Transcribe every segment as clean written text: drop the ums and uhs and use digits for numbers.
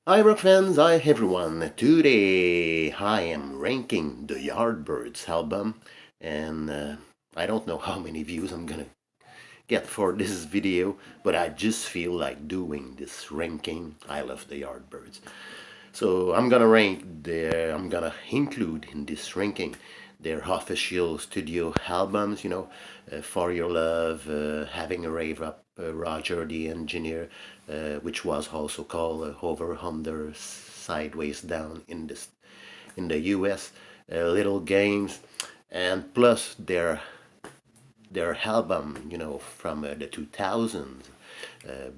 Hi rock fans, hi everyone. Today I am ranking the Yardbirds album and I don't know how many views I'm gonna get for this video, but I just feel like doing this ranking. I love the Yardbirds. So I'm gonna include in this ranking their official studio albums, For Your Love, Having a Rave Up, Roger the Engineer, which was also called Over Under Sideways Down in the US, Little Games, and plus their album, from the 2000s,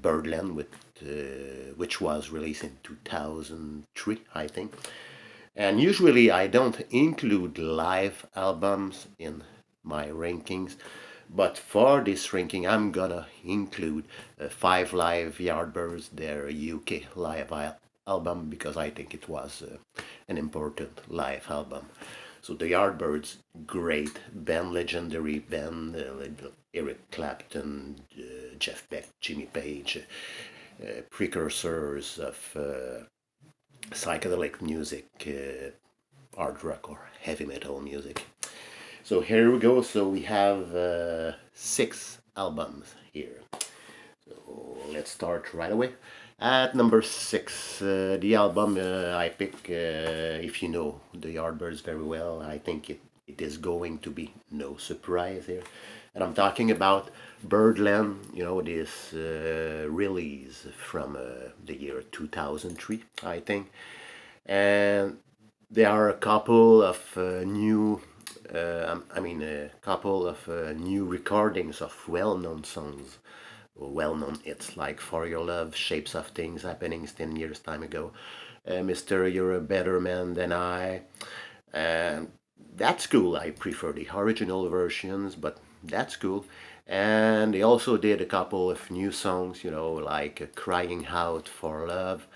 Birdland, which was released in 2003, I think. And usually I don't include live albums in my rankings, but for this ranking I'm gonna include 5 Live Yardbirds, their UK live album, because I think it was an important live album. So the Yardbirds, great band, legendary band, Eric Clapton, Jeff Beck, Jimmy Page, precursors of psychedelic music, hard rock or heavy metal music. So here we go. So we have 6 albums here. So let's start right away. At number 6, the album I pick, if you know the Yardbirds very well, I think it is going to be no surprise here. And I'm talking about Birdland, this release from the year 2003, I think. And there are a couple of a couple of new recordings of well-known songs, well-known hits like "For Your Love," "Shapes of Things," happenings 10 years time ago, "Mister, You're a Better Man Than I," and that's cool. I prefer the original versions, but that's cool. And they also did a couple of new songs, like "Crying Out for Love,"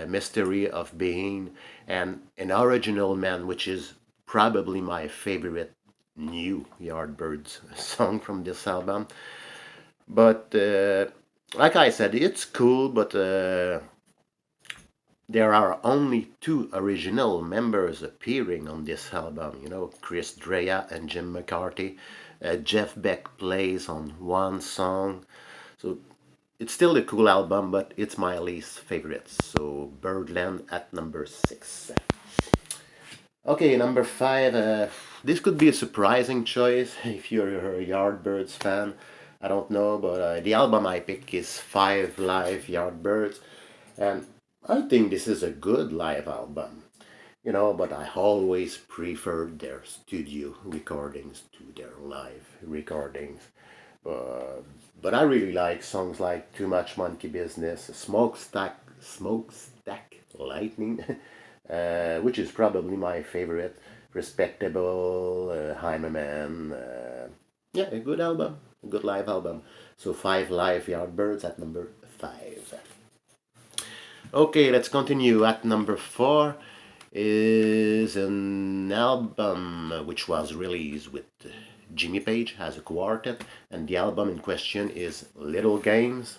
"Mystery of Being," and an original man, which is probably my favorite new Yardbirds song from this album. But like I said, it's cool, but there are only 2 original members appearing on this album, Chris Drea and Jim McCarthy. Jeff Beck plays on one song. So it's still a cool album, but it's my least favorite. So Birdland at number 6. Okay, number 5. This could be a surprising choice if you're a Yardbirds fan. I don't know, but the album I pick is 5 Live Yardbirds, and I think this is a good live album. But I always preferred their studio recordings to their live recordings. But I really like songs like Too Much Monkey Business, Smokestack Lightning, which is probably my favorite. Respectable, I'm a Man. Yeah, a good album, a good live album. So 5 Live Yardbirds at number 5. Okay, let's continue. At number 4 is an album which was released with Jimmy Page as a quartet, and the album in question is Little Games.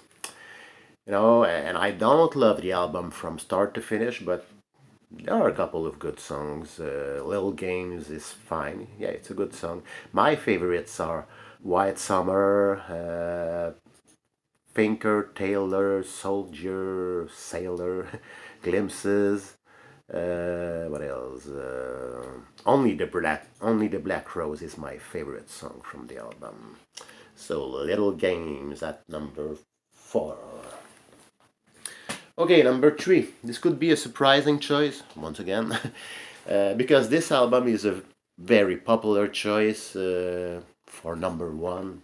And I don't love the album from start to finish, but there are a couple of good songs. Little Games is fine. Yeah, it's a good song. My favorites are White Summer, Pinker, Tailor, Soldier, Sailor, Glimpses. What else? Only the Black Rose is my favorite song from the album. So Little Games at number 4. Okay, number 3. This could be a surprising choice once again, because this album is a very popular choice for number 1.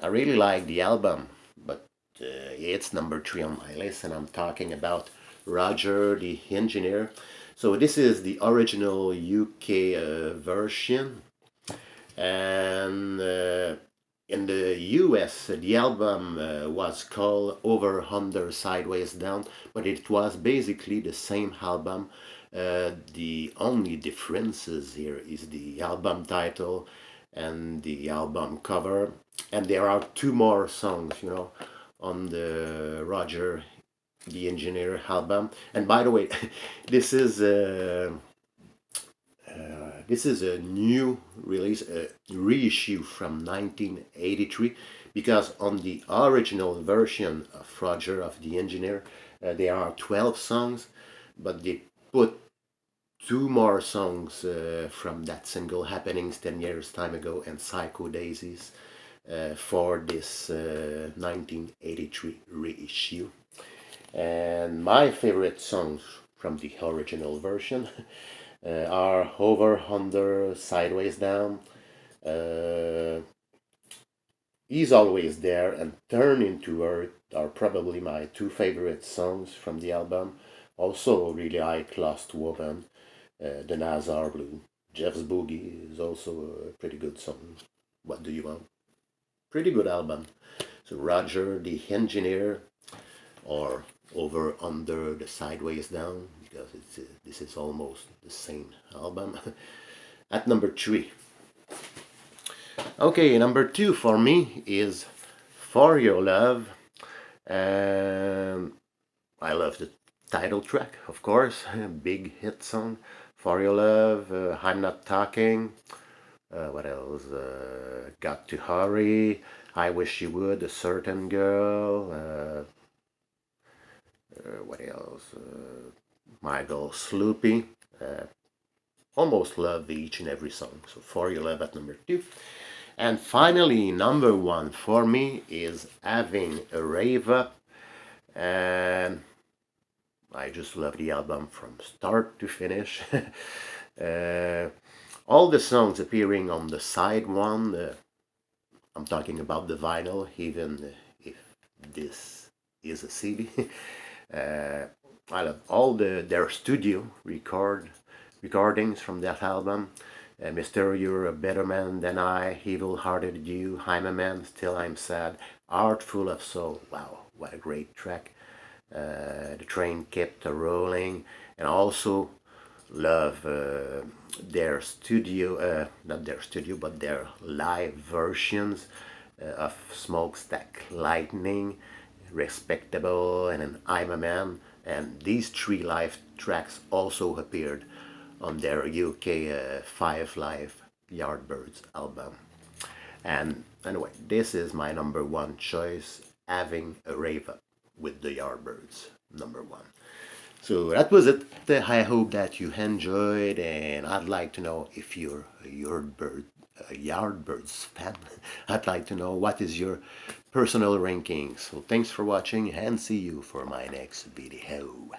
I really like the album, but it's number 3 on my list, and I'm talking about Roger the Engineer. So this is the original UK version, and in the US the album was called Over Under Sideways Down, but it was basically the same album. The only differences here is the album title and the album cover, and there are 2 more songs, on the Roger the Engineer album. And by the way, this is this is a new release, a reissue from 1983, because on the original version of Roger of the Engineer, there are 12 songs, but they put two more songs from that single, Happenings 10 Years Time Ago and Psycho Daisies, for this 1983 reissue. And my favorite songs from the original version are Over, Under, Sideways Down, uh, He's Always There, and Turn Into Earth are probably my two favorite songs from the album. Also, really like Lost Woman, The Nazar Blue. Jeff's Boogie is also a pretty good song. What Do You Want? Pretty good album. So Roger the Engineer, or Over, Under, the Sideways Down, because this is almost the same album. At number 3. Okay, number 2 for me is For Your Love. I love the title track, of course, big hit song. For Your Love, I'm Not Talking. What else? Got to Hurry. I Wish You Would. A Certain Girl. What else? Michael Sloopy. Almost love each and every song. So For Your Love at number 2. And finally, number 1 for me is Having a Rave Up. And I just love the album from start to finish. All the songs appearing on the side 1, I'm talking about the vinyl, even if this is a CD. I love all their studio recordings from that album. Mr. You're a Better Man Than I, Evil-Hearted You, I'm a Man, Still I'm Sad, Heart Full of Soul. Wow, what a great track. The Train Kept rolling. And also love their studio, not their studio, but their live versions of Smokestack Lightning, Respectable, and an I'm a Man. And these 3 live tracks also appeared on their UK 5 Live Yardbirds album. And anyway, this is my number 1 choice, Having a Rave Up with the Yardbirds, number 1. So that was it. I hope that you enjoyed, and I'd like to know if you're a Yardbirds fan. I'd like to know what is your personal ranking. So thanks for watching, and see you for my next video.